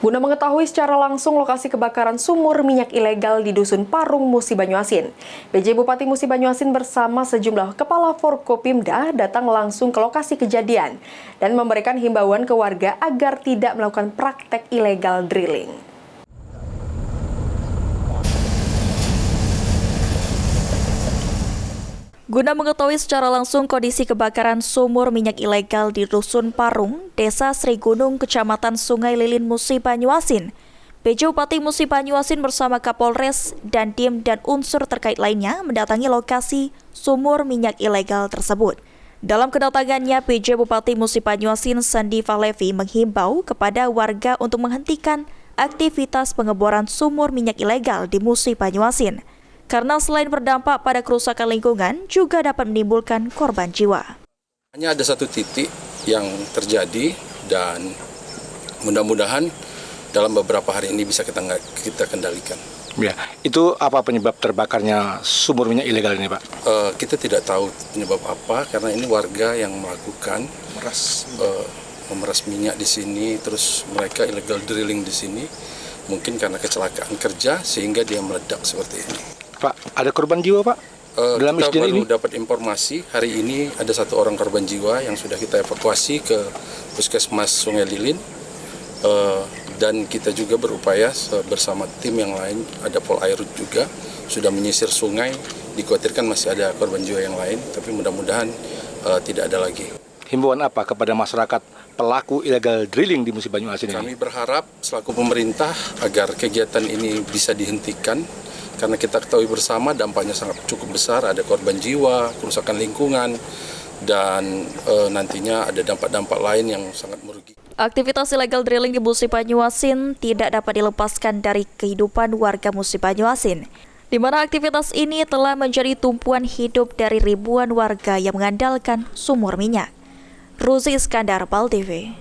Guna mengetahui secara langsung lokasi kebakaran sumur minyak ilegal di Dusun Parung, Musi Banyuasin, PJ Bupati Musi Banyuasin bersama sejumlah kepala Forkopimda datang langsung ke lokasi kejadian dan memberikan himbauan ke warga agar tidak melakukan praktek ilegal drilling. Guna mengetahui secara langsung kondisi kebakaran sumur minyak ilegal di Dusun Parung, Desa Sri Gunung, Kecamatan Sungai Lilin, Musi Banyuasin, PJ Bupati Musi Banyuasin bersama Kapolres, Dandim dan unsur terkait lainnya mendatangi lokasi sumur minyak ilegal tersebut. Dalam kedatangannya, PJ Bupati Musi Banyuasin Sandi Falevi menghimbau kepada warga untuk menghentikan aktivitas pengeboran sumur minyak ilegal di Musi Banyuasin, karena selain berdampak pada kerusakan lingkungan, juga dapat menimbulkan korban jiwa. Hanya ada satu titik yang terjadi dan mudah-mudahan dalam beberapa hari ini bisa kita kendalikan. Ya, itu apa penyebab terbakarnya sumur minyak ilegal ini, Pak? Kita tidak tahu penyebab apa karena ini warga yang melakukan memeras minyak di sini, terus mereka illegal drilling di sini, mungkin karena kecelakaan kerja sehingga dia meledak seperti ini. Pak, ada korban jiwa, Pak? Dalam kita baru ini dapat informasi hari ini ada 1 orang korban jiwa yang sudah kita evakuasi ke Puskesmas Sungai Lilin, dan kita juga berupaya bersama tim yang lain, ada Polairut juga sudah menyisir sungai. Dikhawatirkan masih ada korban jiwa yang lain, tapi mudah-mudahan tidak ada lagi. Himbauan apa kepada masyarakat pelaku illegal drilling di Musi Banyuasin ini? Kami berharap selaku pemerintah agar kegiatan ini bisa dihentikan, karena kita ketahui bersama dampaknya sangat cukup besar, ada korban jiwa, kerusakan lingkungan, dan nantinya ada dampak-dampak lain yang sangat merugikan. Aktivitas ilegal drilling di Musi Banyuasin tidak dapat dilepaskan dari kehidupan warga Musi Banyuasin, di mana aktivitas ini telah menjadi tumpuan hidup dari ribuan warga yang mengandalkan sumur minyak. Ruzi Iskandar, PAL TV.